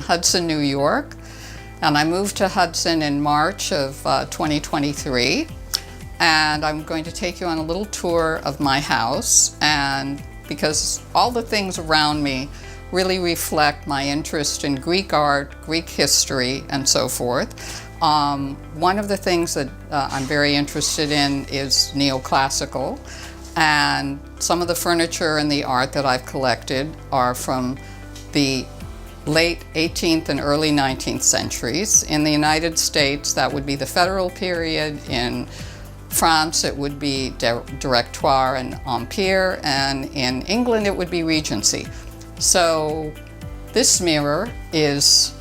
Hudson, New York, and I moved to Hudson in March of 2023. And I'm going to take you on a little tour of my house, and because all the things around me really reflect my interest in Greek art, Greek history, and so forth. One of the things that I'm very interested in is neoclassical, and some of the furniture and the art that I've collected are from the late 18th and early 19th centuries. In the United States, that would be the Federal period. In France, it would be Directoire and Empire, and in England, it would be Regency. So this mirror is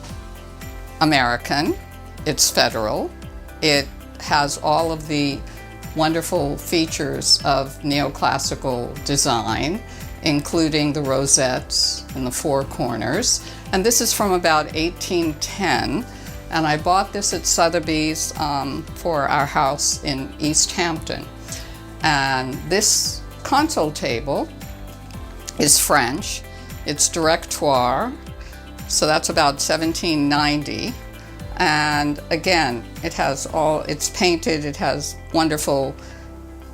American, it's federal, it has all of the wonderful features of neoclassical design, including the rosettes in the four corners. And this is from about 1810. And I bought this at Sotheby's for our house in East Hampton. And this console table is French. It's Directoire, so that's about 1790. And again, it's painted, it has wonderful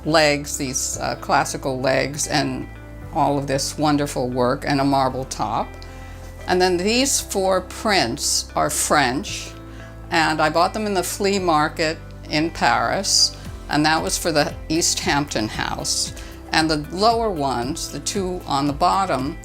legs, these classical legs, and all of this wonderful work, and a marble top. And then these four prints are French. And I bought them in the flea market in Paris, and that was for the East Hampton house. And the lower ones, the two on the bottom,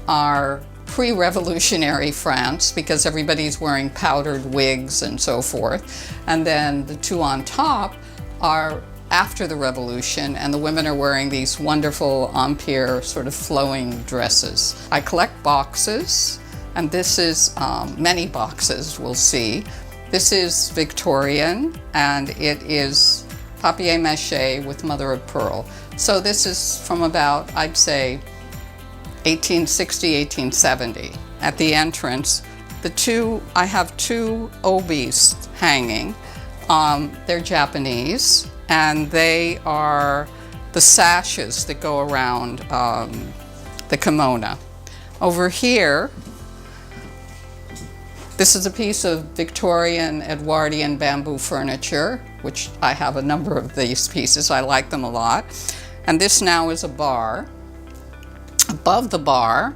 are pre-revolutionary France, because everybody's wearing powdered wigs and so forth. And then the two on top are after the revolution, and the women are wearing these wonderful Empire sort of flowing dresses. I collect boxes, and this is many boxes, we'll see. This is Victorian, and it is papier-mâché with mother of pearl. So this is from about, I'd say, 1860, 1870. At the entrance, I have two obis hanging. They're Japanese, and they are the sashes that go around the kimono. Over here, this is a piece of Victorian Edwardian bamboo furniture, which I have a number of these pieces. I like them a lot. And this now is a bar. Above the bar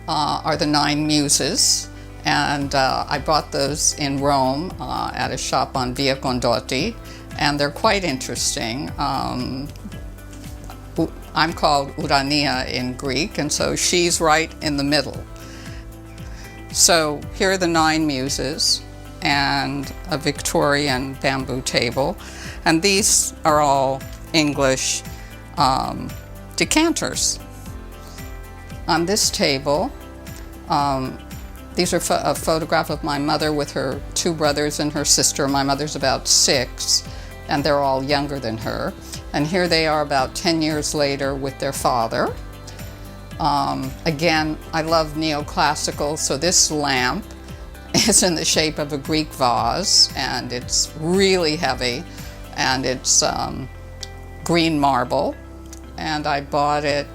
are the 9 Muses, and I bought those in Rome at a shop on Via Condotti, and they're quite interesting. I'm called Urania in Greek, and so she's right in the middle. So here are the 9 Muses and a Victorian bamboo table, and these are all English decanters. On this table, these are a photograph of my mother with her 2 brothers and her sister. My mother's about 6, and they're all younger than her. And here they are about 10 years later with their father. Again, I love neoclassical, so this lamp is in the shape of a Greek vase, and it's really heavy, and it's green marble, and I bought it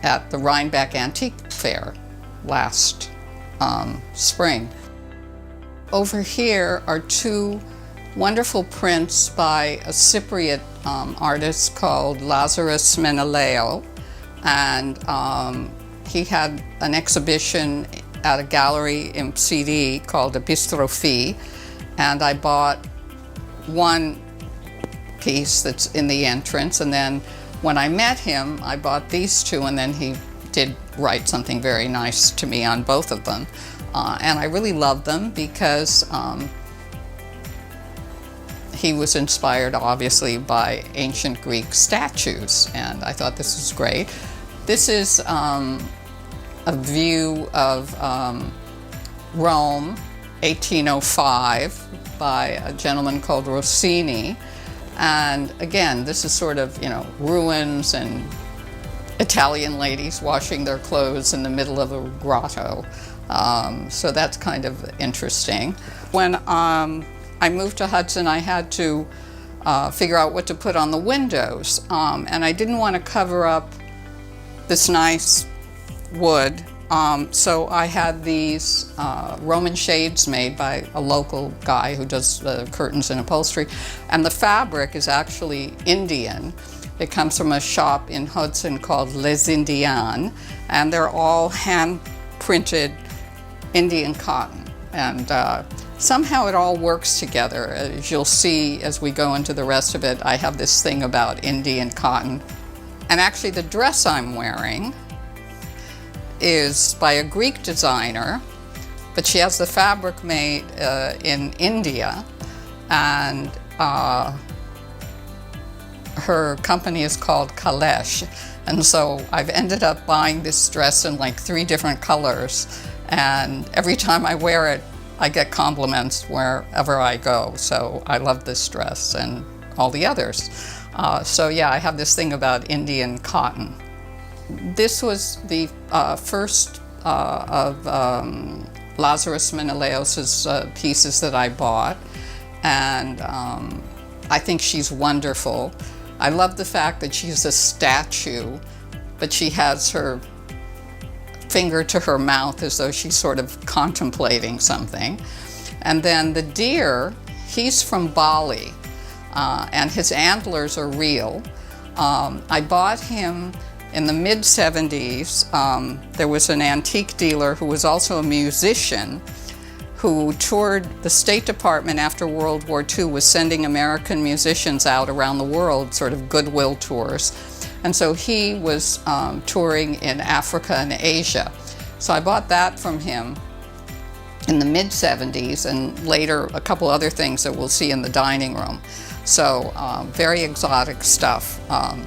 at the Rhinebeck Antique Fair last spring. Over here are 2 wonderful prints by a Cypriot artist called Lazarus Menelaou, and he had an exhibition at a gallery in CD called Epistrophe, and I bought one piece that's in the entrance, and then when I met him, I bought these 2, and then he did write something very nice to me on both of them. And I really love them because he was inspired, obviously, by ancient Greek statues, and I thought this was great. This is a view of Rome, 1805, by a gentleman called Rossini. And again, this is sort of, ruins and Italian ladies washing their clothes in the middle of a grotto. So that's kind of interesting. When I moved to Hudson, I had to figure out what to put on the windows. And I didn't want to cover up this nice wood So I had these Roman shades made by a local guy who does curtains and upholstery, and the fabric is actually Indian. It comes from a shop in Hudson called Les Indianes, and they're all hand-printed Indian cotton. And somehow it all works together. As you'll see as we go into the rest of it, I have this thing about Indian cotton. And actually the dress I'm wearing is by a Greek designer, but she has the fabric made in India, and her company is called Kalesh. And so I've ended up buying this dress in like 3 different colors, and every time I wear it, I get compliments wherever I go. So I love this dress and all the others. So yeah, I have this thing about Indian cotton. This was the first of Lazarus Menelaos's pieces that I bought, and I think she's wonderful. I love the fact that she's a statue, but she has her finger to her mouth as though she's sort of contemplating something. And then the deer, he's from Bali, and his antlers are real. I bought him in the mid-70s. There was an antique dealer who was also a musician who toured the State Department after World War II, was sending American musicians out around the world, sort of goodwill tours. And so he was touring in Africa and Asia. So I bought that from him in the mid-70s, and later a couple other things that we'll see in the dining room. So very exotic stuff.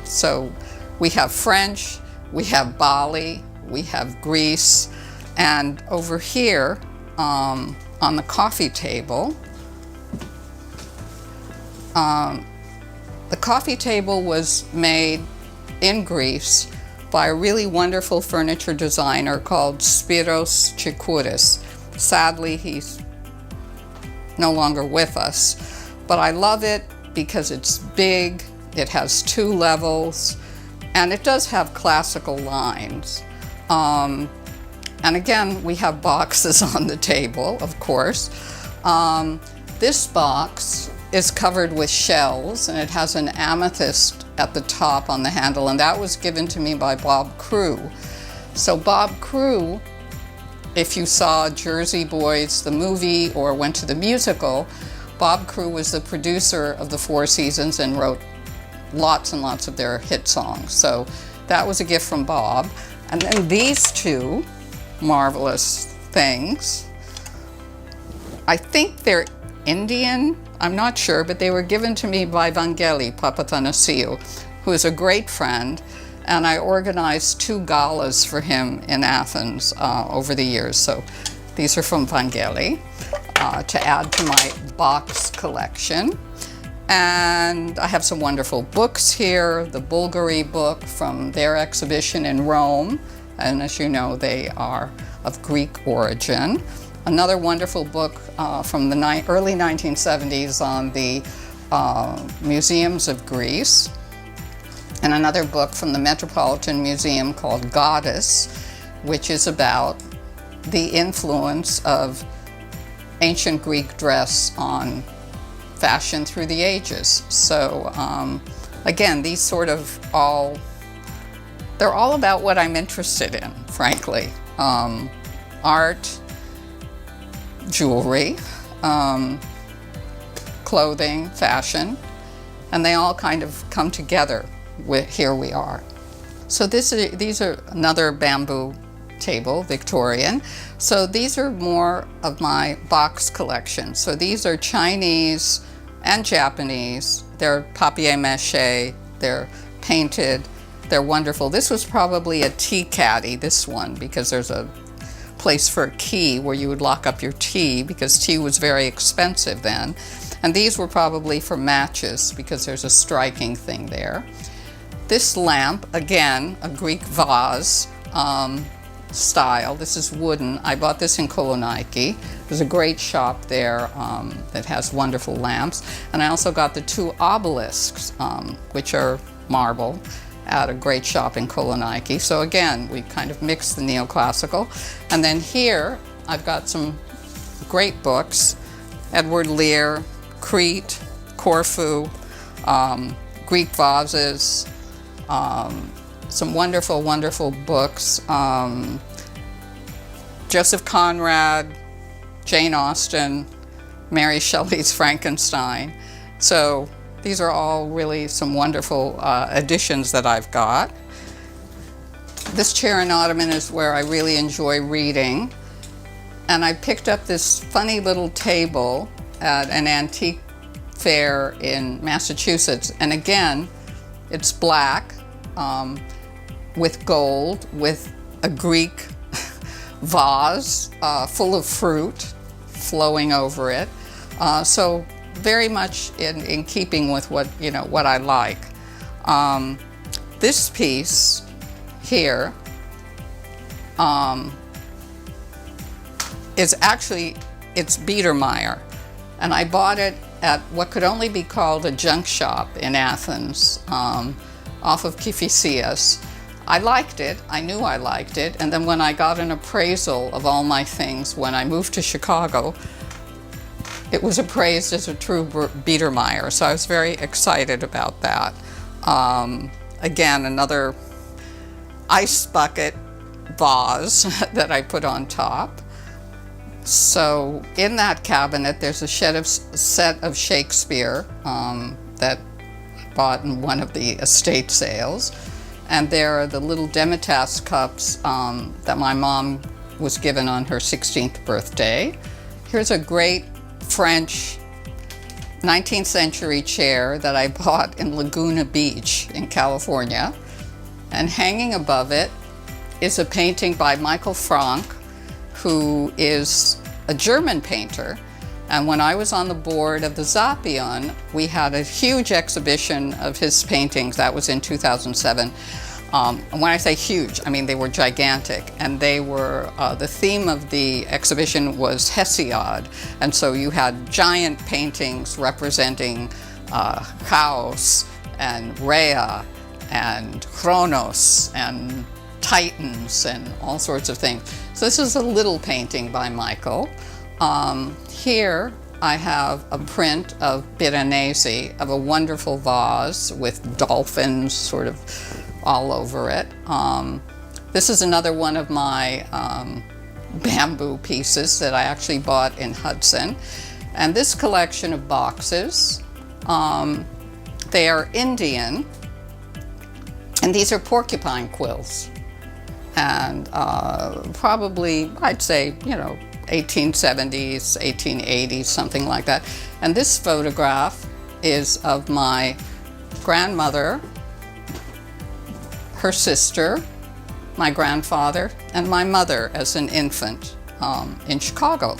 So we have French, we have Bali, we have Greece, and over here on the coffee table, the coffee table was made in Greece by a really wonderful furniture designer called Spiros Chikouris. Sadly, he's no longer with us, but I love it because it's big, it has 2 levels, and it does have classical lines. And again, we have boxes on the table, of course. This box is covered with shells, and it has an amethyst at the top on the handle, and that was given to me by Bob Crew. So Bob Crew, if you saw Jersey Boys, the movie, or went to the musical, Bob Crew was the producer of the Four Seasons and wrote lots and lots of their hit songs. So that was a gift from Bob. And then these 2 marvelous things, I think they're Indian, I'm not sure, but they were given to me by Vangeli, Pappas, who is a great friend, and I organized 2 galas for him in Athens over the years. So these are from Vangeli to add to my box collection. And I have some wonderful books here, the Bulgari book from their exhibition in Rome, and as you know, they are of Greek origin. Another wonderful book from the early 1970s on the museums of Greece, and another book from the Metropolitan Museum called Goddess, which is about the influence of ancient Greek dress on fashion through the ages. So again, these sort of they're all about what I'm interested in, frankly. Art, jewelry, clothing, fashion, and they all kind of come together. Here we are. So these are another bamboo table, Victorian. So these are more of my box collection. So these are Chinese and Japanese. They're papier-mâché, they're painted, they're wonderful. This was probably a tea caddy, this one, because there's a place for a key where you would lock up your tea, because tea was very expensive then. And these were probably for matches, because there's a striking thing there. This lamp, again, a Greek vase style. This is wooden. I bought this in Koloniki. There's a great shop there that has wonderful lamps. And I also got the 2 obelisks, which are marble, at a great shop in Hellenic. So again, we kind of mixed the neoclassical. And then here, I've got some great books: Edward Lear, Crete, Corfu, Greek vases, some wonderful, wonderful books. Joseph Conrad, Jane Austen, Mary Shelley's Frankenstein. So these are all really some wonderful additions that I've got. This chair and ottoman is where I really enjoy reading. And I picked up this funny little table at an antique fair in Massachusetts. And again, it's black with gold, with a Greek vase full of fruit flowing over it. So very much in keeping with what I like. This piece here is actually, it's Biedermeier, and I bought it at what could only be called a junk shop in Athens, off of Kifisias. I liked it, I knew I liked it, and then when I got an appraisal of all my things when I moved to Chicago, it was appraised as a true Biedermeier, so I was very excited about that. Again, another ice bucket vase that I put on top. So in that cabinet, there's a set of Shakespeare that I bought in one of the estate sales. And there are the little Demitasse cups that my mom was given on her 16th birthday. Here's a great French 19th century chair that I bought in Laguna Beach in California. And hanging above it is a painting by Michael Frank, who is a German painter. And when I was on the board of the Zappion, we had a huge exhibition of his paintings. That was in 2007. And when I say huge, I mean they were gigantic. And they were, the theme of the exhibition was Hesiod. And so you had giant paintings representing Chaos and Rhea and Kronos and Titans and all sorts of things. So this is a little painting by Michael. Here I have a print of Piranesi, of a wonderful vase with dolphins sort of all over it. This is another one of my bamboo pieces that I actually bought in Hudson. And this collection of boxes, they are Indian, and these are porcupine quills. And probably, I'd say, 1870s, 1880s, something like that. And this photograph is of my grandmother, her sister, my grandfather, and my mother as an infant in Chicago.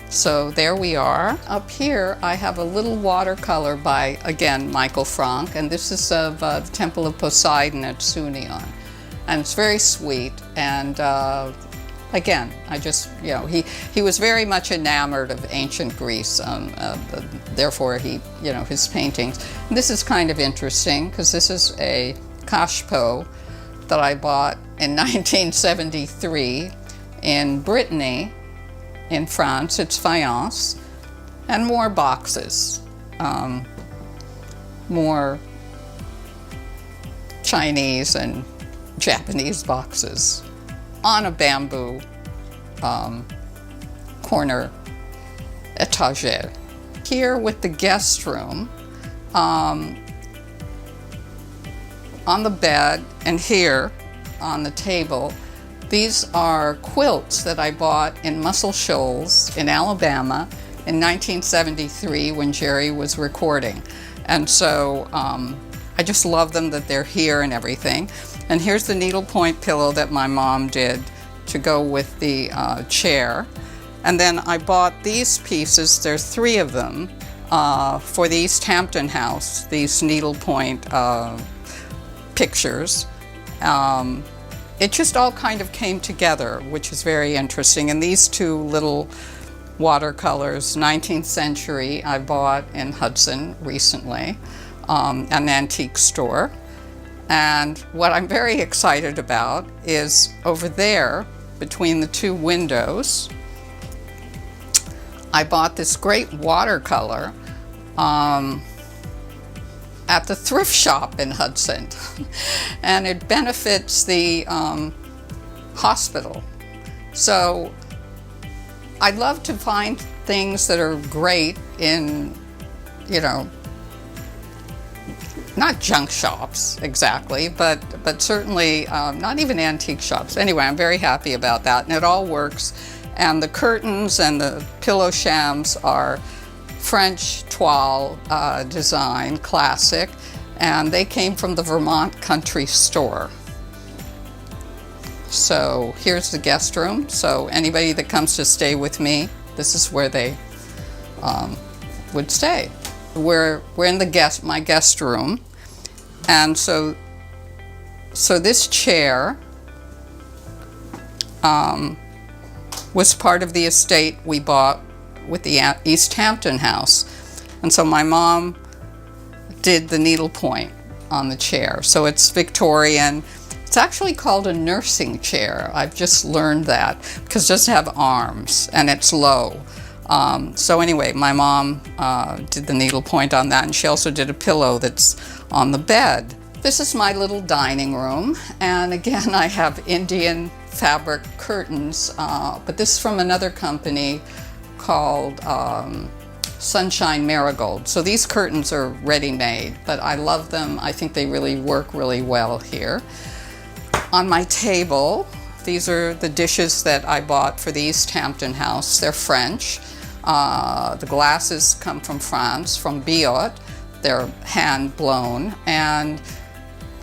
So there we are. Up here, I have a little watercolor by, again, Michael Frank, and this is of the Temple of Poseidon at Sunion. And it's very sweet, and again, I just, he was very much enamored of ancient Greece, therefore his paintings. And this is kind of interesting, because this is a cachepot that I bought in 1973 in Brittany, in France. It's faience, and more boxes, more Chinese and Japanese boxes on a bamboo corner etagere. Here with the guest room, on the bed and here on the table, these are quilts that I bought in Muscle Shoals in Alabama in 1973 when Jerry was recording. And so I just love them that they're here and everything. And here's the needlepoint pillow that my mom did to go with the chair. And then I bought these pieces, there's 3 of them, for the East Hampton house, these needlepoint pictures. It just all kind of came together, which is very interesting. And these 2 little watercolors, 19th century, I bought in Hudson recently, an antique store. And what I'm very excited about is over there, between the two windows, I bought this great watercolor at the thrift shop in Hudson. And it benefits the hospital. So I love to find things that are great in, you know, not junk shops exactly, but certainly not even antique shops. Anyway, I'm very happy about that, and it all works. And the curtains and the pillow shams are French toile design, classic, and they came from the Vermont Country Store. So here's the guest room. So anybody that comes to stay with me, this is where they would stay. We're in my guest room, and so this chair was part of the estate we bought with the East Hampton house, and so my mom did the needlepoint on the chair. So it's Victorian. It's actually called a nursing chair. I've just learned that because it doesn't have arms and it's low. So anyway, my mom did the needlepoint on that, and she also did a pillow that's on the bed. This is my little dining room, and again I have Indian fabric curtains, but this is from another company called Sunshine Marigold. So these curtains are ready-made, but I love them. I think they really work really well here. On my table, these are the dishes that I bought for the East Hampton house. They're French. The glasses come from France, from Biot. They're hand-blown, and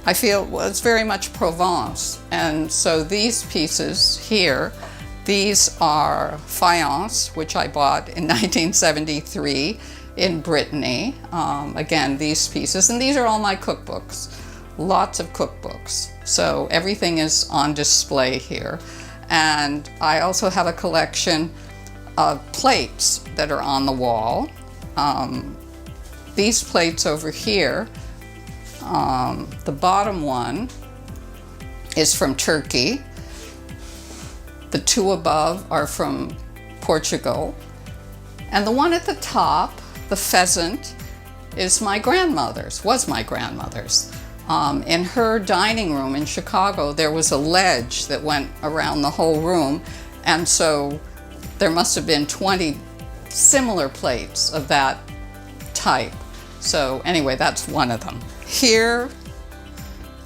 I feel it's very much Provence. And so these pieces here, these are faience, which I bought in 1973 in Brittany. Again, these pieces, and these are all my cookbooks. Lots of cookbooks. So everything is on display here. And I also have a collection of plates that are on the wall. These plates over here, the bottom one is from Turkey. The two above are from Portugal. And the one at the top, the pheasant, is my grandmother's, was my grandmother's. In her dining room in Chicago, there was a ledge that went around the whole room, and so there must have been 20 similar plates of that type. So anyway, that's one of them. Here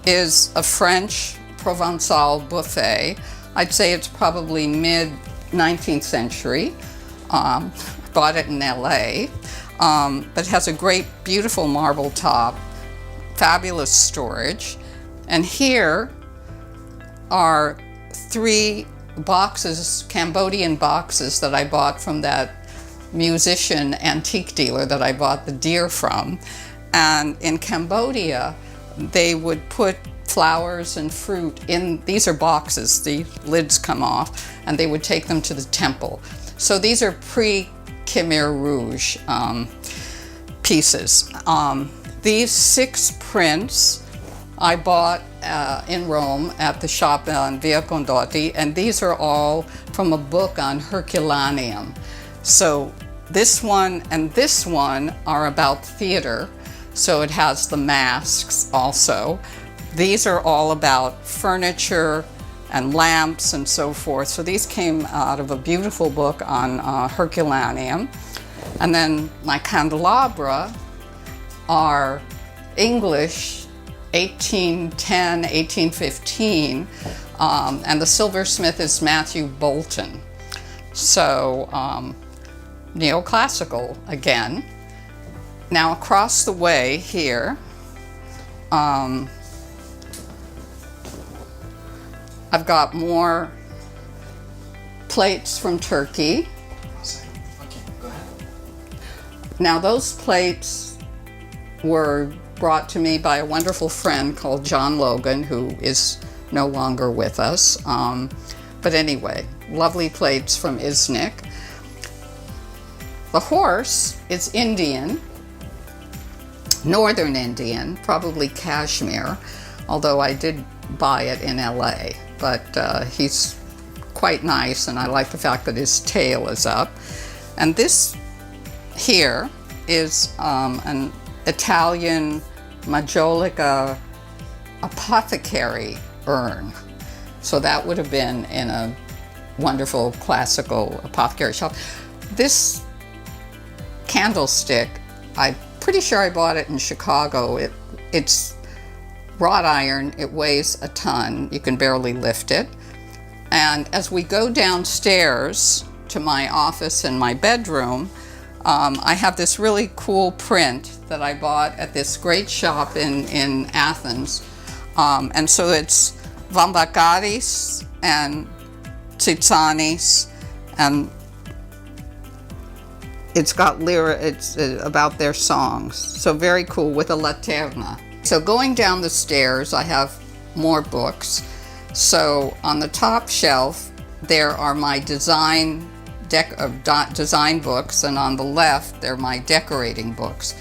is a French Provençal buffet. I'd say it's probably mid-19th century. I bought it in LA, but it has a great, beautiful marble top, fabulous storage. And here are 3 boxes, Cambodian boxes, that I bought from that musician antique dealer that I bought the deer from. And in Cambodia, they would put flowers and fruit in, these are boxes, the lids come off, and they would take them to the temple. So these are pre-Khmer Rouge pieces. These 6 prints I bought in Rome at the shop on Via Condotti, and these are all from a book on Herculaneum. So this one and this one are about theater, so it has the masks also. These are all about furniture and lamps and so forth. So these came out of a beautiful book on Herculaneum. And then my candelabra are English, 1810, 1815, and the silversmith is Matthew Bolton. So neoclassical again. Now across the way here, I've got more plates from Turkey. Okay, go ahead. Now those plates were brought to me by a wonderful friend called John Logan, who is no longer with us. But anyway, lovely plates from Iznik. The horse is Indian, Northern Indian, probably Kashmir. although I did buy it in LA. But he's quite nice, and I like the fact that his tail is up. And this here is an Italian Majolica apothecary urn. So that would have been in a wonderful classical apothecary shop. This candlestick, I'm pretty sure I bought it in Chicago. It's wrought iron, it weighs a ton, you can barely lift it. And as we go downstairs to my office and my bedroom, I have this really cool print that I bought at this great shop in Athens. And so it's Vambakaris and Tsitsanis, and it's got it's about their songs. So very cool, with a laterna. So going down the stairs, I have more books. So on the top shelf, there are my design books, and on the left, they're my decorating books.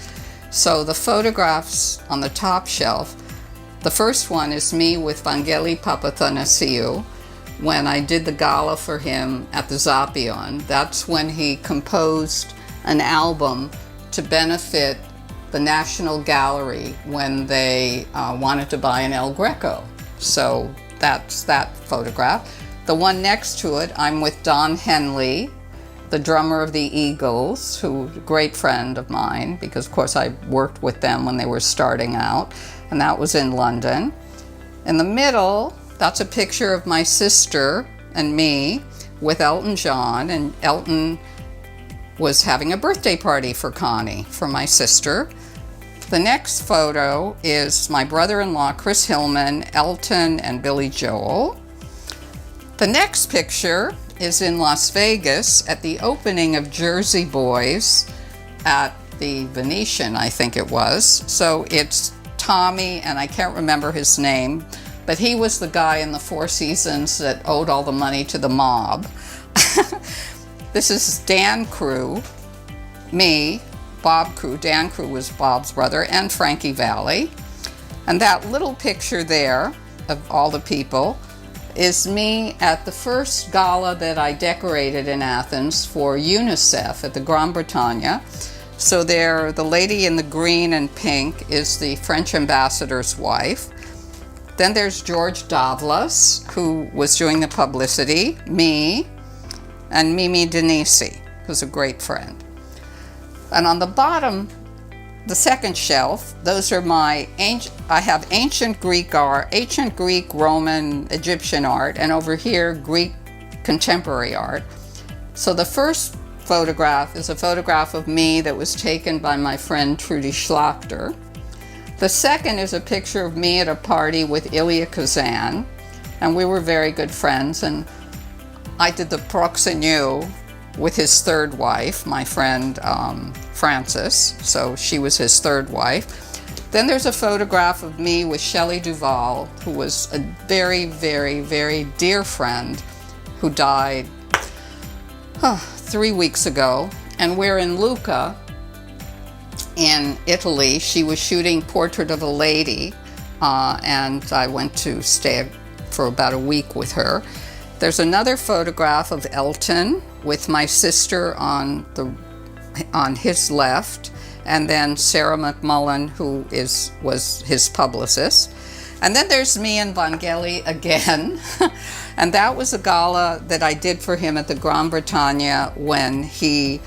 So the photographs on the top shelf, the first one is me with Vangeli Papathanassiou when I did the gala for him at the Zapion. That's when he composed an album to benefit the National Gallery when they wanted to buy an El Greco. So that's that photograph. The one next to it, I'm with Don Henley, the drummer of the Eagles, who's a great friend of mine, because of course I worked with them when they were starting out, and that was in London. In the middle, that's a picture of my sister and me with Elton John, and Elton was having a birthday party for Connie, for my sister. The next photo is my brother-in-law, Chris Hillman, Elton, and Billy Joel. The next picture is in Las Vegas at the opening of Jersey Boys at the Venetian, I think it was. So it's Tommy, and I can't remember his name, but he was the guy in the Four Seasons that owed all the money to the mob. This is Dan Crew, me, Bob Crew. Dan Crew was Bob's brother, and Frankie Valli. And that little picture there of all the people is me at the first gala that I decorated in Athens for UNICEF at the Gran Bretagna. So there, the lady in the green and pink is the French ambassador's wife. Then there's George Davlos, who was doing the publicity, me, and Mimi Denisi, who's a great friend. And on the bottom, the second shelf, those are I have ancient Greek art, ancient Greek, Roman, Egyptian art, and over here, Greek contemporary art. So the first photograph is a photograph of me that was taken by my friend Trudy Schlachter. The second is a picture of me at a party with Ilya Kazan, and we were very good friends, and I did the proxenue with his third wife, my friend Frances, so she was his third wife. Then there's a photograph of me with Shelley Duvall, who was a very, very, very dear friend who died 3 weeks ago. And we're in Lucca in Italy. She was shooting Portrait of a Lady, and I went to stay for about a week with her. There's another photograph of Elton with my sister on his left, and then Sarah McMullen, who was his publicist. And then there's me and Vangeli again. And that was a gala that I did for him at the Gran Bretagna when he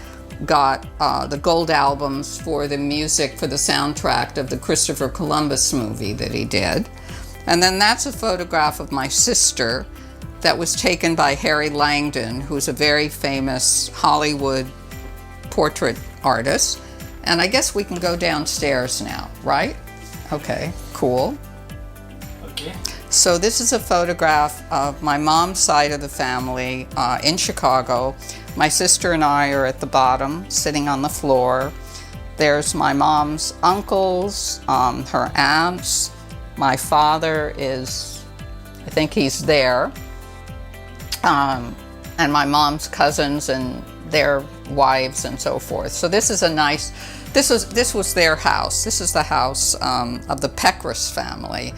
got the gold albums for the music for the soundtrack of the Christopher Columbus movie that he did. And then that's a photograph of my sister that was taken by Harry Langdon, who's a very famous Hollywood portrait artist. And I guess we can go downstairs now, right? Okay, cool. Okay. So this is a photograph of my mom's side of the family in Chicago. My sister and I are at the bottom, sitting on the floor. There's my mom's uncles, her aunts. My father is, I think he's there. And my mom's cousins and their wives and so forth. So this is this was their house. This is the house of the Peckress family.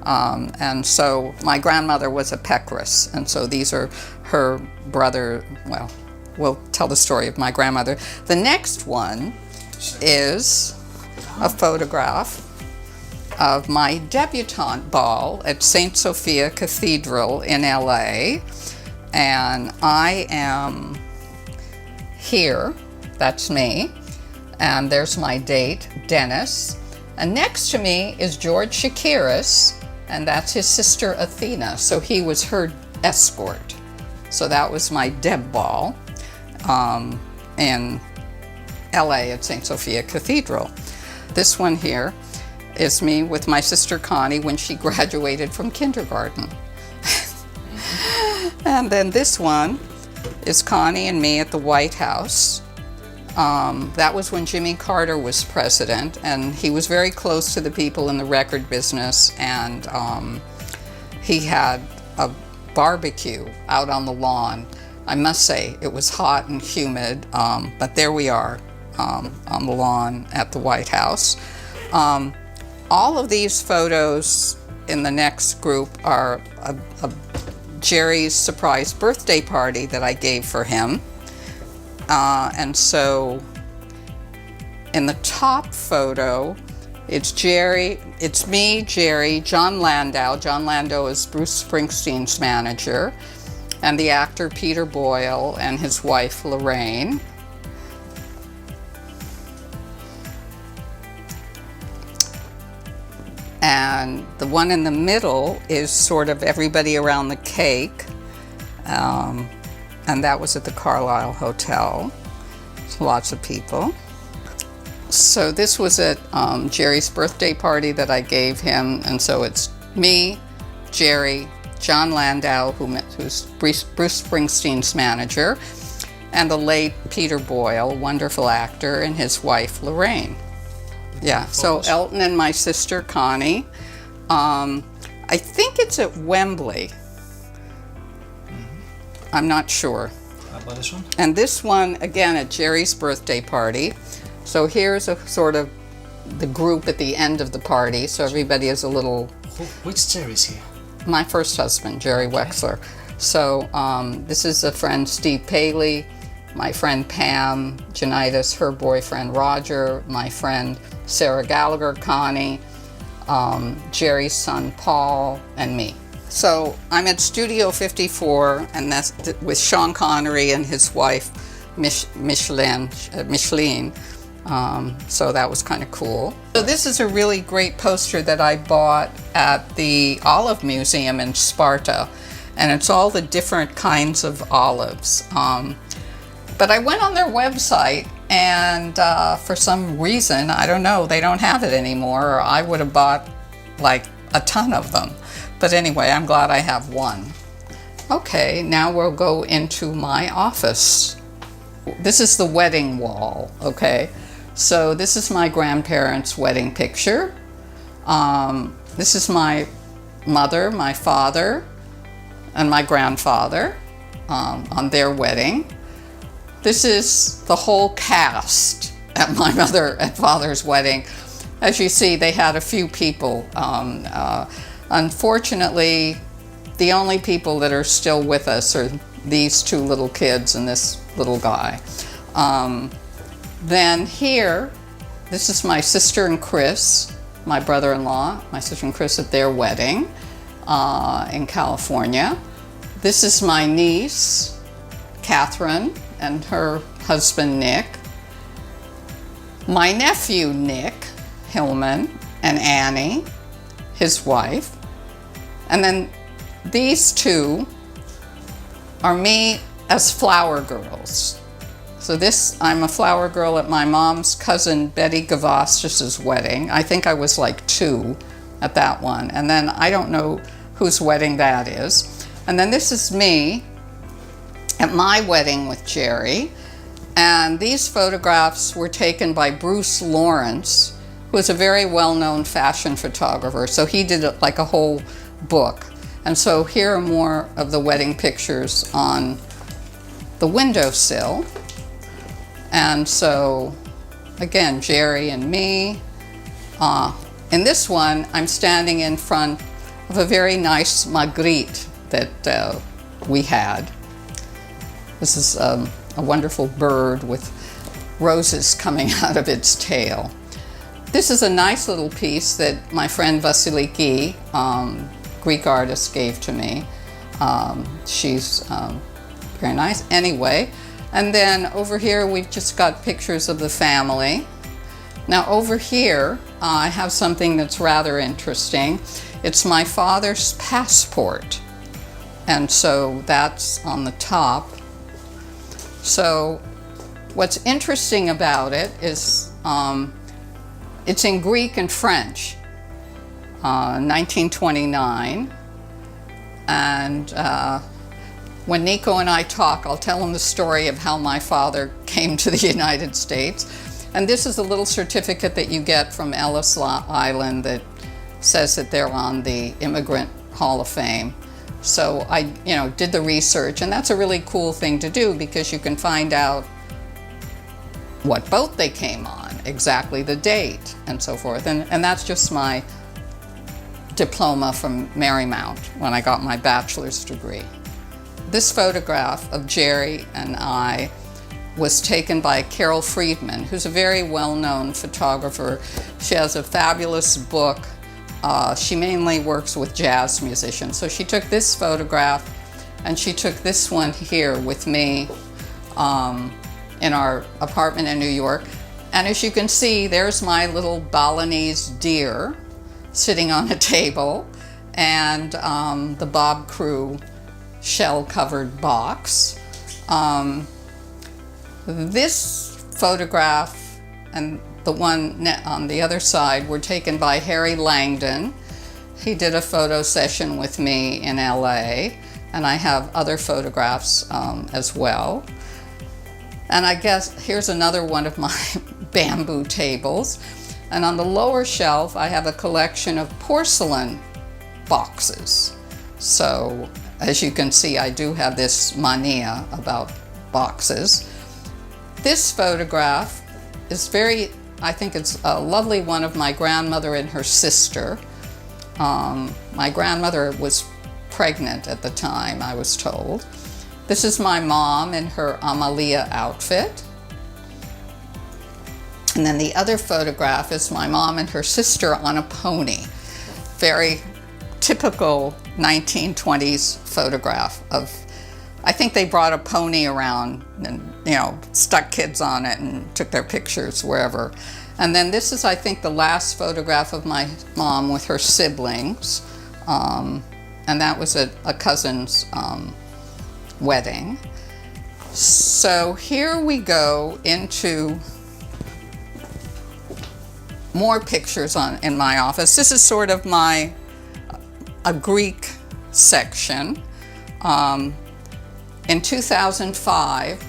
And so my grandmother was a pecaress, and so these are her brother. Well, we'll tell the story of my grandmother. The next one is a photograph of my debutante ball at St. Sophia Cathedral in LA. And I am here, that's me, and there's my date, Dennis. And next to me is George Shakiris, and that's his sister Athena, so he was her escort. So that was my deb ball in LA at St. Sophia Cathedral. This one here is me with my sister Connie when she graduated from kindergarten. And then this one is Connie and me at the White House. That was when Jimmy Carter was president, and he was very close to the people in the record business, and he had a barbecue out on the lawn. I must say, it was hot and humid, but there we are on the lawn at the White House. All of these photos in the next group are Jerry's surprise birthday party that I gave for him. And so in the top photo, it's me, Jerry, John Landau. John Landau is Bruce Springsteen's manager, and the actor Peter Boyle and his wife Lorraine. And the one in the middle is sort of everybody around the cake. And that was at the Carlisle Hotel. Lots of people. So this was at Jerry's birthday party that I gave him. And so it's me, Jerry, John Landau, who's Bruce Springsteen's manager, and the late Peter Boyle, wonderful actor, and his wife Lorraine. Yeah, so Elton and my sister Connie. I think it's at Wembley. I'm not sure. How about this one? And this one, again, at Jerry's birthday party. So here's a sort of the group at the end of the party, so everybody is a little... Which Jerry's here? My first husband, Jerry Wexler. So this is a friend, Steve Paley, my friend Pam Janitis, her boyfriend Roger, my friend Sarah Gallagher, Connie, Jerry's son Paul, and me. So I'm at Studio 54, and that's with Sean Connery and his wife Micheline. So that was kind of cool. So this is a really great poster that I bought at the Olive Museum in Sparta, and it's all the different kinds of olives. But I went on their website, and for some reason, I don't know, they don't have it anymore, or I would have bought like a ton of them. But anyway, I'm glad I have one. Okay, now we'll go into my office. This is the wedding wall, okay? So this is my grandparents' wedding picture. This is my mother, my father, and my grandfather on their wedding. This is the whole cast at my mother and father's wedding. As you see, they had a few people. Unfortunately, the only people that are still with us are these two little kids and this little guy. Then here, this is my sister and Chris, my brother-in-law, my sister and Chris at their wedding in California. This is my niece, Catherine, and her husband, Nick. My nephew, Nick Hillman, and Annie, his wife. And then these two are me as flower girls. So I'm a flower girl at my mom's cousin Betty Gavastis' wedding. I think I was like 2 at that one. And then I don't know whose wedding that is. And then this is me at my wedding with Jerry. And these photographs were taken by Bruce Lawrence, who is a very well-known fashion photographer. So he did like a whole book. And so here are more of the wedding pictures on the windowsill. And so, again, Jerry and me. In this one, I'm standing in front of a very nice Magritte that we had. This is a wonderful bird with roses coming out of its tail. This is a nice little piece that my friend Vasiliki, Greek artist, gave to me. She's very nice. Anyway, and then over here we've just got pictures of the family. Now over here I have something that's rather interesting. It's my father's passport, and so that's on the top. So what's interesting about it is it's in Greek and French, 1929, and when Nico and I talk, I'll tell him the story of how my father came to the United States. And this is a little certificate that you get from Ellis Island that says that they're on the Immigrant Hall of Fame. So I, did the research, and that's a really cool thing to do because you can find out what boat they came on, exactly the date, and so forth. And that's just my diploma from Marymount when I got my bachelor's degree. This photograph of Jerry and I was taken by Carol Friedman, who's a very well-known photographer. She has a fabulous book. She mainly works with jazz musicians. So she took this photograph, and she took this one here with me in our apartment in New York. And as you can see, there's my little Balinese deer sitting on a table, and the Bob Crew shell-covered box. This photograph and the one on the other side were taken by Harry Langdon. He did a photo session with me in LA, and I have other photographs as well. And I guess here's another one of my bamboo tables. And on the lower shelf, I have a collection of porcelain boxes. So as you can see, I do have this mania about boxes. This photograph is I think it's a lovely one of my grandmother and her sister. My grandmother was pregnant at the time, I was told. This is my mom in her Amalia outfit. And then the other photograph is my mom and her sister on a pony. Very typical 1920s photograph of, I think they brought a pony around and, stuck kids on it and took their pictures wherever. And then this is, I think, the last photograph of my mom with her siblings. And that was at a cousin's wedding. So here we go into more pictures in my office. This is sort of a Greek section. In 2005,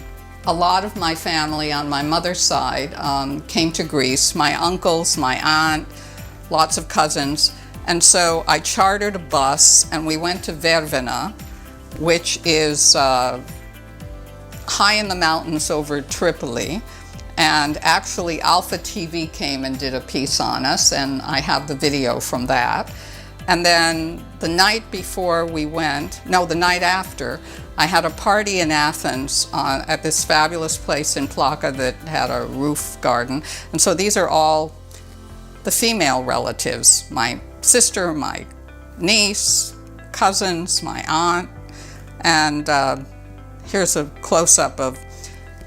a lot of my family on my mother's side came to Greece. My uncles, my aunt, lots of cousins. And so I chartered a bus and we went to Vervina, which is high in the mountains over Tripoli. And actually Alpha TV came and did a piece on us, and I have the video from that. And then the night before we went, no, the night after, I had a party in Athens at this fabulous place in Plaka that had a roof garden. And so these are all the female relatives, my sister, my niece, cousins, my aunt. And here's a close-up of,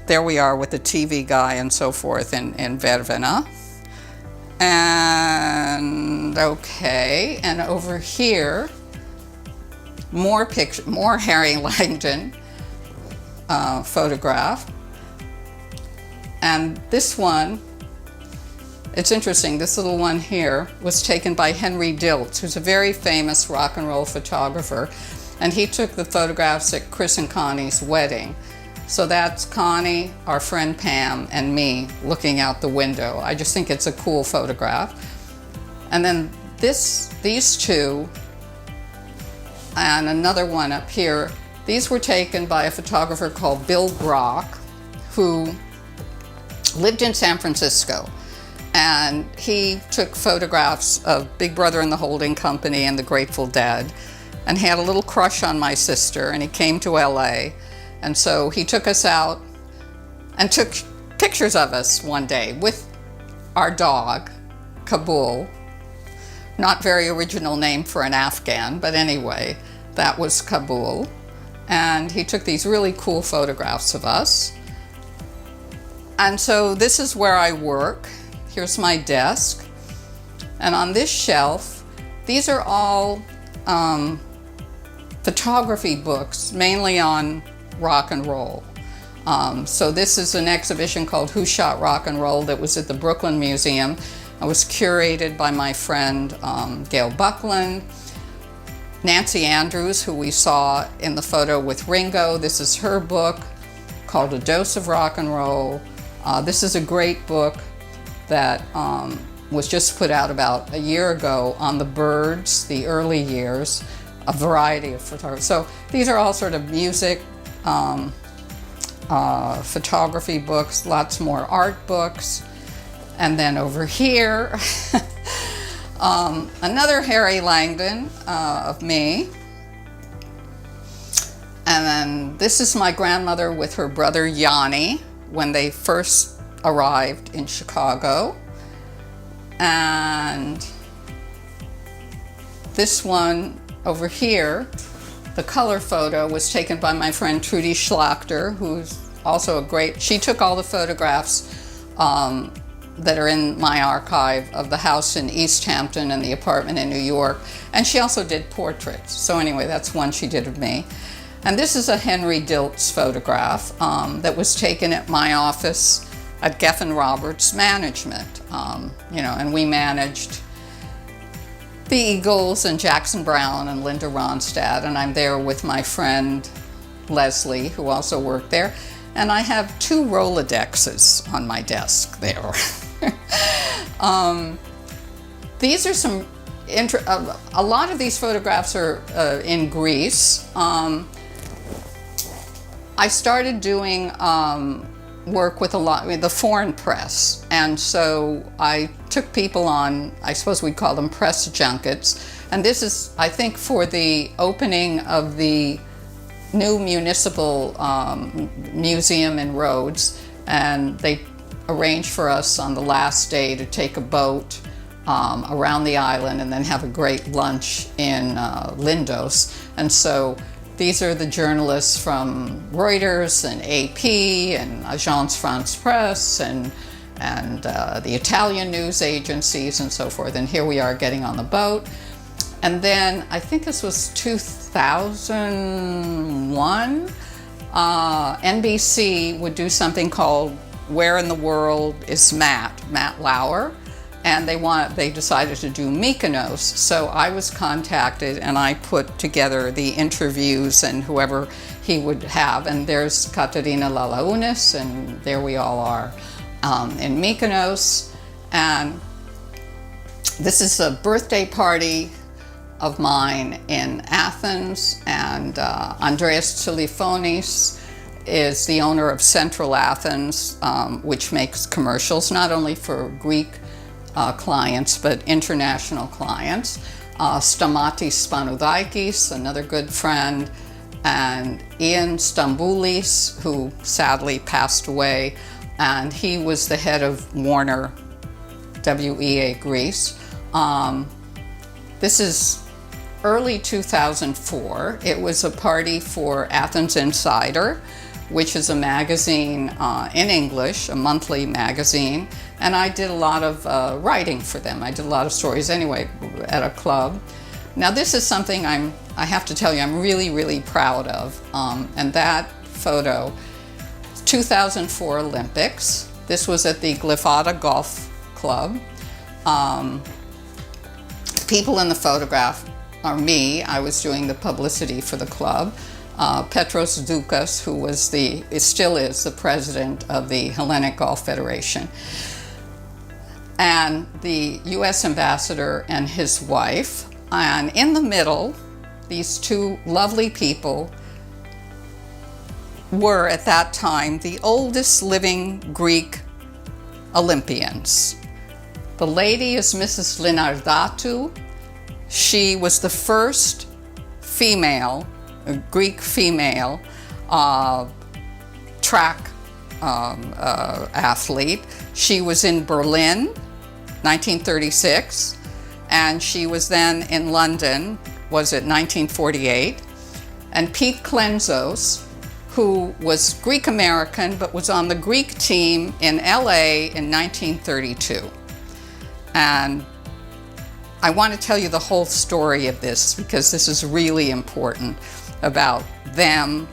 there we are with the TV guy and so forth in Vervina. And okay, and over here, more Harry Langdon photograph. And this one, it's interesting, this little one here was taken by Henry Diltz, who's a very famous rock and roll photographer. And he took the photographs at Chris and Connie's wedding. So that's Connie, our friend Pam, and me looking out the window. I just think it's a cool photograph. And then these two, and another one up here, these were taken by a photographer called Bill Brock, who lived in San Francisco. And he took photographs of Big Brother and the Holding Company and the Grateful Dead. And he had a little crush on my sister, and he came to LA. And so he took us out and took pictures of us one day with our dog, Kabul. Not very original name for an Afghan, but anyway, that was Kabul. And he took these really cool photographs of us. And so this is where I work. Here's my desk. And on this shelf, these are all photography books, mainly on rock and roll. So this is an exhibition called Who Shot Rock and Roll that was at the Brooklyn Museum. It was curated by my friend Gail Buckland. Nancy Andrews, who we saw in the photo with Ringo, this is her book called A Dose of Rock and Roll. This is a great book that was just put out about a year ago on the Byrds, the early years, a variety of photography. So these are all sort of music, photography books, lots more art books. And then over here, another Harry Langdon of me. And then this is my grandmother with her brother Yanni when they first arrived in Chicago. And this one over here, the color photo, was taken by my friend Trudy Schlachter, who's also a great, she took all the photographs that are in my archive of the house in East Hampton and the apartment in New York. And she also did portraits. So anyway, that's one she did of me. And this is a Henry Diltz photograph that was taken at my office at Geffen Roberts Management. And we managed the Eagles and Jackson Browne and Linda Ronstadt, and I'm there with my friend Leslie, who also worked there. And I have 2 Rolodexes on my desk there. These are some, a lot of these photographs are in Greece. I started doing work with the foreign press, and so I took people on, I suppose we'd call them press junkets, and this is, I think, for the opening of the new municipal museum in Rhodes, and they arranged for us on the last day to take a boat around the island and then have a great lunch in Lindos. And so these are the journalists from Reuters and AP and Agence France Presse and the Italian news agencies and so forth. And here we are getting on the boat. And then I think this was 2001, NBC would do something called Where in the World is Matt Lauer, and they decided to do Mykonos. So I was contacted and I put together the interviews and whoever he would have, and there's Katerina Lalaunis, and there we all are in Mykonos. And this is a birthday party of mine in Athens, and Andreas Tsiliphonis is the owner of Central Athens, which makes commercials not only for Greek clients but international clients. Stamatis Spanoudakis, another good friend, and Ian Stamboulis, who sadly passed away, and he was the head of Warner WEA Greece. This is early 2004. It was a party for Athens Insider, which is a magazine in English, a monthly magazine, and I did a lot of writing for them. I did a lot of stories anyway at a club. Now this is something I have to tell you I'm really, really proud of, and that photo, 2004 Olympics. This was at the Glyfada Golf Club. People in the photograph are me. I was doing the publicity for the club. Petros Doukas, who still is the president of the Hellenic Golf Federation. And the U.S. ambassador and his wife. And in the middle, these 2 lovely people were at that time the oldest living Greek Olympians. The lady is Mrs. Linardatu. She was the first female, Greek female, track athlete. She was in Berlin, 1936, and she was then in London, was it 1948? And Pete Klenzos, who was Greek American but was on the Greek team in LA in 1932. And I want to tell you the whole story of this because this is really important about them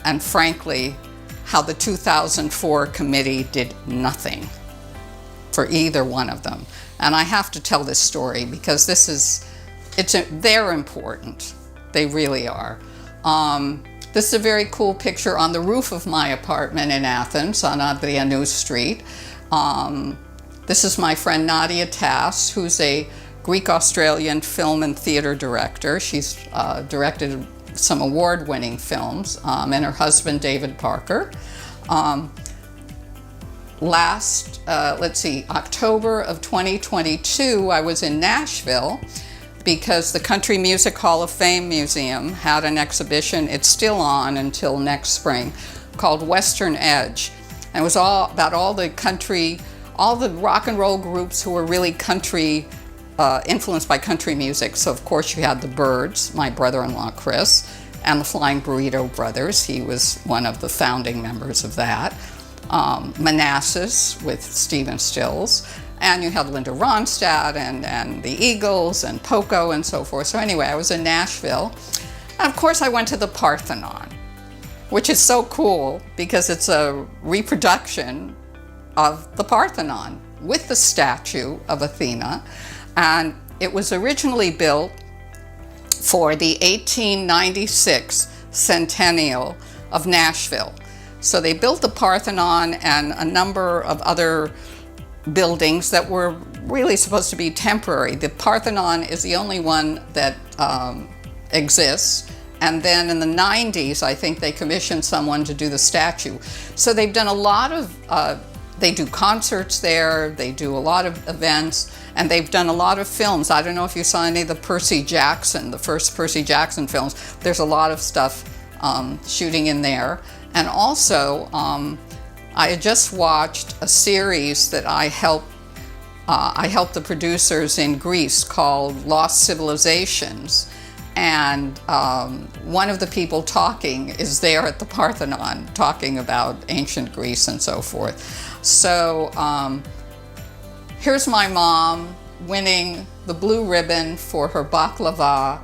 and, frankly, how the 2004 committee did nothing for either one of them. And I have to tell this story because they're important. They really are. This is a very cool picture on the roof of my apartment in Athens on Adrianou Street. This is my friend Nadia Tass, who's a Greek-Australian film and theater director. She's directed some award-winning films, and her husband, David Parker. October of 2022, I was in Nashville because the Country Music Hall of Fame Museum had an exhibition, it's still on until next spring, called Western Edge. And it was all about all the rock and roll groups who were really country, influenced by country music. So of course you had the Byrds, my brother-in-law Chris, and the Flying Burrito Brothers. He was one of the founding members of that. Manassas with Stephen Stills. And you had Linda Ronstadt and the Eagles and Poco and so forth. So anyway, I was in Nashville. And of course I went to the Parthenon, which is so cool because it's a reproduction of the Parthenon with the statue of Athena. And it was originally built for the 1896 centennial of Nashville. So they built the Parthenon and a number of other buildings that were really supposed to be temporary. The Parthenon is the only one that exists. And then in the 90s, I think they commissioned someone to do the statue. So they've done a lot of, they do concerts there, they do a lot of events, and they've done a lot of films. I don't know if you saw any of the the first Percy Jackson films. There's a lot of stuff shooting in there. And also, I had just watched a series that I helped the producers in Greece called Lost Civilizations. And one of the people talking is there at the Parthenon talking about ancient Greece and so forth. So here's my mom winning the blue ribbon for her baklava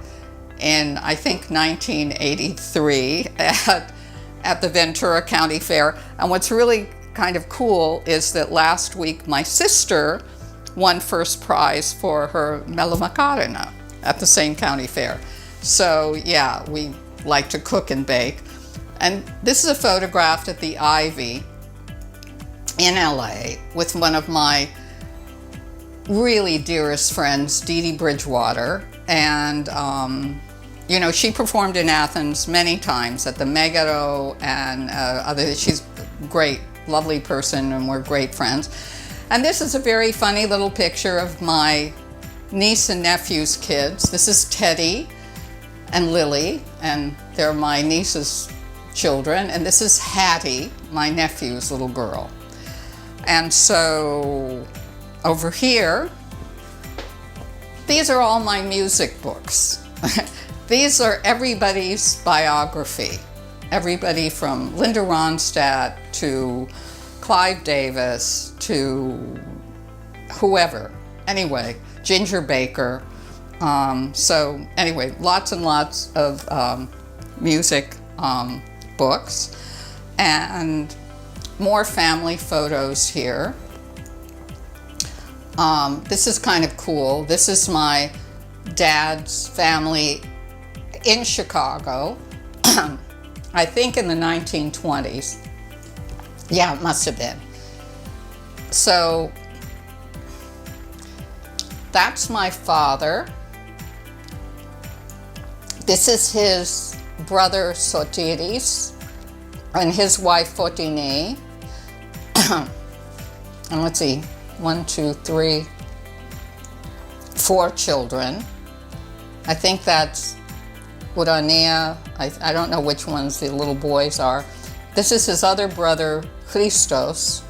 in, I think, 1983 at the Ventura County Fair. And what's really kind of cool is that last week my sister won first prize for her melamakarina at the same county fair. So yeah, we like to cook and bake. And this is a photograph at the Ivy in LA with one of my really dearest friends, Dee Dee Bridgewater. And you know, she performed in Athens many times at the Megaro and she's a great, lovely person, and we're great friends. And this is a very funny little picture of my niece and nephew's kids. This is Teddy and Lily, and they're my niece's children. And this is Hattie, my nephew's little girl. And so over here, these are all my music books. These are everybody's biography. Everybody from Linda Ronstadt to Clive Davis to whoever. Anyway, Ginger Baker. So anyway, lots and lots of music books and more family photos here. This is kind of cool. This is my dad's family in Chicago, I think in the 1920s. Yeah, it must have been. So that's my father. This is his brother Sotiris and his wife Fotini. And let's see, one, two, three, four children. I think that's Urania. I don't know which ones the little boys are. This is his other brother, Christos,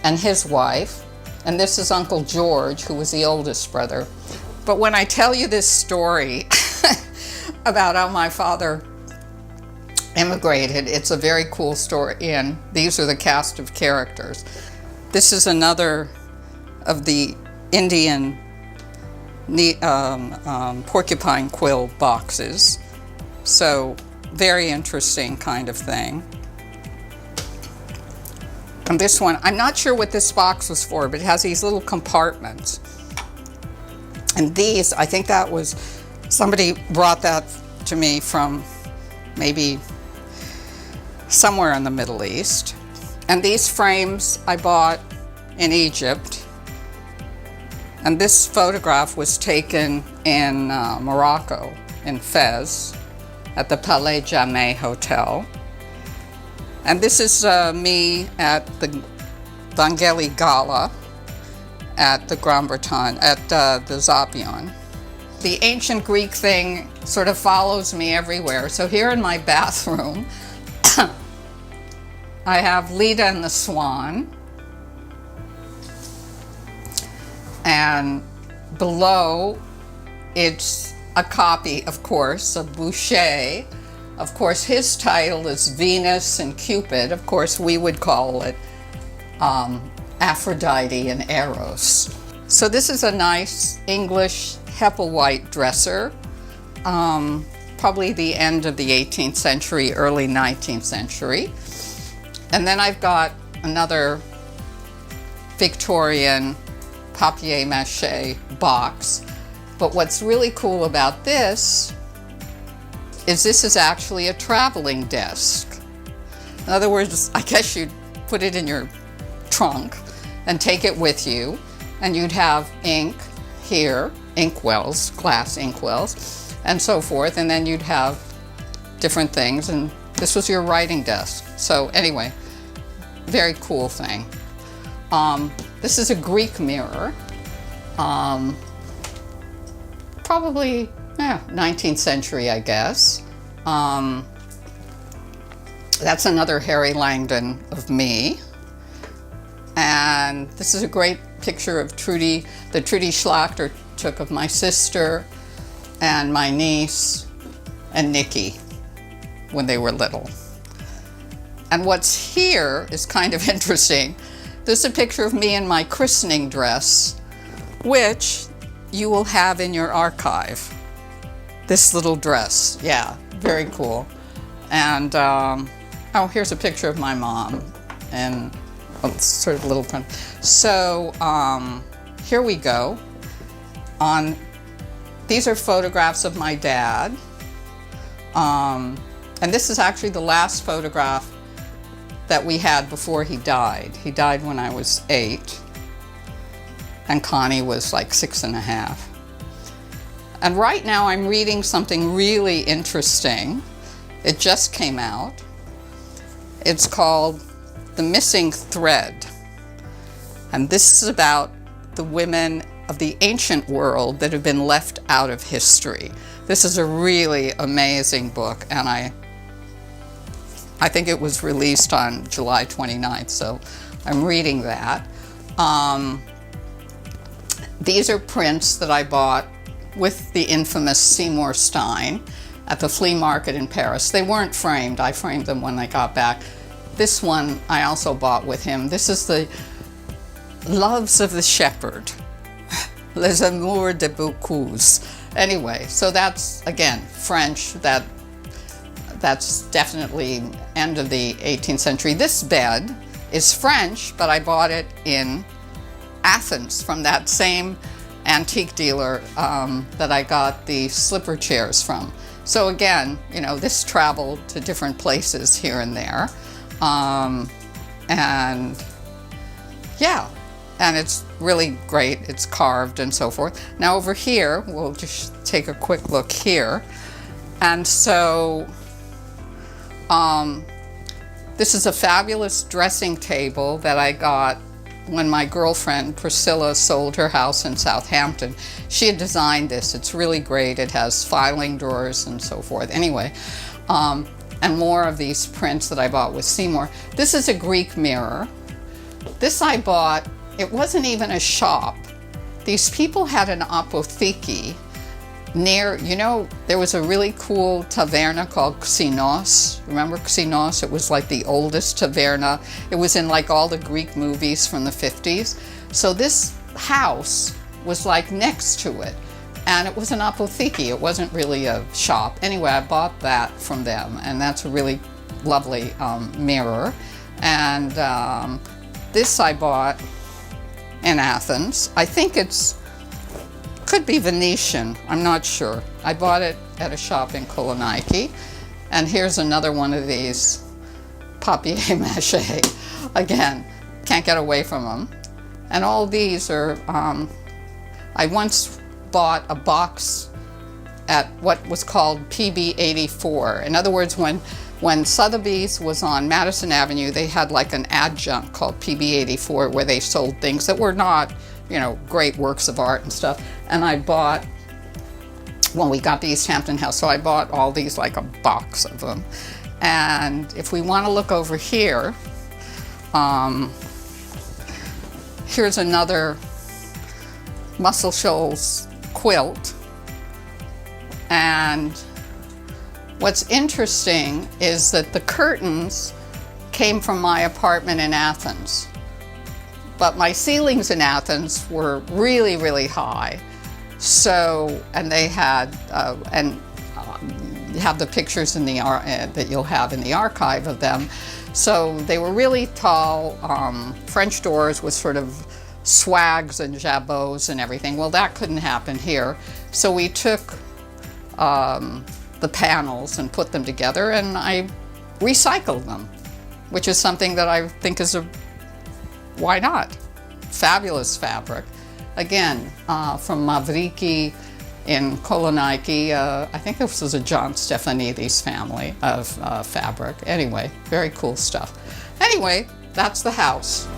and his wife. And this is Uncle George, who was the oldest brother. But when I tell you this story about how my father immigrated, it's a very cool story, and these are the cast of characters. This is another of the Indian porcupine quill boxes. So very interesting kind of thing. And this one, I'm not sure what this box was for, but it has these little compartments. And these, I think that was, somebody brought that to me from maybe somewhere in the Middle East. And these frames I bought in Egypt. And this photograph was taken in Morocco, in Fez, at the Palais Jamet Hotel. And this is me at the Vangeli Gala at the Grand Bretagne, at the Zapion. The ancient Greek thing sort of follows me everywhere. So here in my bathroom, I have Leda and the Swan. And below, it's a copy, of course, of Boucher. Of course, his title is Venus and Cupid. Of course, we would call it Aphrodite and Eros. So this is a nice English Hepplewhite dresser, probably the end of the 18th century, early 19th century. And then I've got another Victorian papier-mâché box. But what's really cool about this is actually a traveling desk. In other words, I guess you'd put it in your trunk and take it with you, and you'd have ink here, inkwells, glass inkwells, and so forth, and then you'd have different things, and this was your writing desk. So anyway, very cool thing. This is a Greek mirror, probably 19th century, I guess. That's another Harry Langdon of me. And this is a great picture of Trudy, that Trudy Schlachter took of my sister and my niece and Nikki when they were little. And what's here is kind of interesting. This is a picture of me in my christening dress, which you will have in your archive. This little dress, yeah, very cool. And oh, here's a picture of my mom, and it's sort of a little print. So here we go. These are photographs of my dad, and this is actually the last photograph that we had before he died. He died when I was 8, and Connie was like 6.5. And right now I'm reading something really interesting. It just came out. It's called The Missing Thread. And this is about the women of the ancient world that have been left out of history. This is a really amazing book, and I think it was released on July 29th, so I'm reading that. These are prints that I bought with the infamous Seymour Stein at the flea market in Paris. They weren't framed. I framed them when I got back. This one I also bought with him. This is the Loves of the Shepherd, Les Amours de Beaucoups. Anyway, so that's, again, French. That's definitely end of the 18th century. This bed is French, but I bought it in Athens from that same antique dealer that I got the slipper chairs from. So again, you know, this traveled to different places here and there. And yeah, and it's really great. It's carved and so forth. Now over here, we'll just take a quick look here. And so this is a fabulous dressing table that I got when my girlfriend Priscilla sold her house in Southampton. She had designed this. It's really great. It has filing drawers and so forth. Anyway, and more of these prints that I bought with Seymour. This is a Greek mirror. This I bought, it wasn't even a shop. These people had an apotheke near, there was a really cool taverna called Xinos. Remember Xinos? It was like the oldest taverna. It was in like all the Greek movies from the 50s. So this house was like next to it. And it was an apotheke. It wasn't really a shop. Anyway, I bought that from them, and that's a really lovely mirror. And this I bought in Athens. I think could be Venetian. I'm not sure. I bought it at a shop in Hellenic. And here's another one of these papier-mâché. Again, can't get away from them. And all these are, I once bought a box at what was called PB 84. In other words, when Sotheby's was on Madison Avenue, they had like an adjunct called PB 84 where they sold things that were not, great works of art and stuff. And I bought, when we got the East Hampton house, so I bought all these, like a box of them. And if we want to look over here, here's another Muscle Shoals quilt. And what's interesting is that the curtains came from my apartment in Athens. But my ceilings in Athens were really, really high. So, and they had, you have the pictures in the that you'll have in the archive of them. So they were really tall, French doors with sort of swags and jabots and everything. Well, that couldn't happen here. So we took the panels and put them together, and I recycled them, which is something that I think is why not? Fabulous fabric. Again, from Mavriki in Hellenic. I think this was a John Stephanides family of fabric. Anyway, very cool stuff. Anyway, that's the house.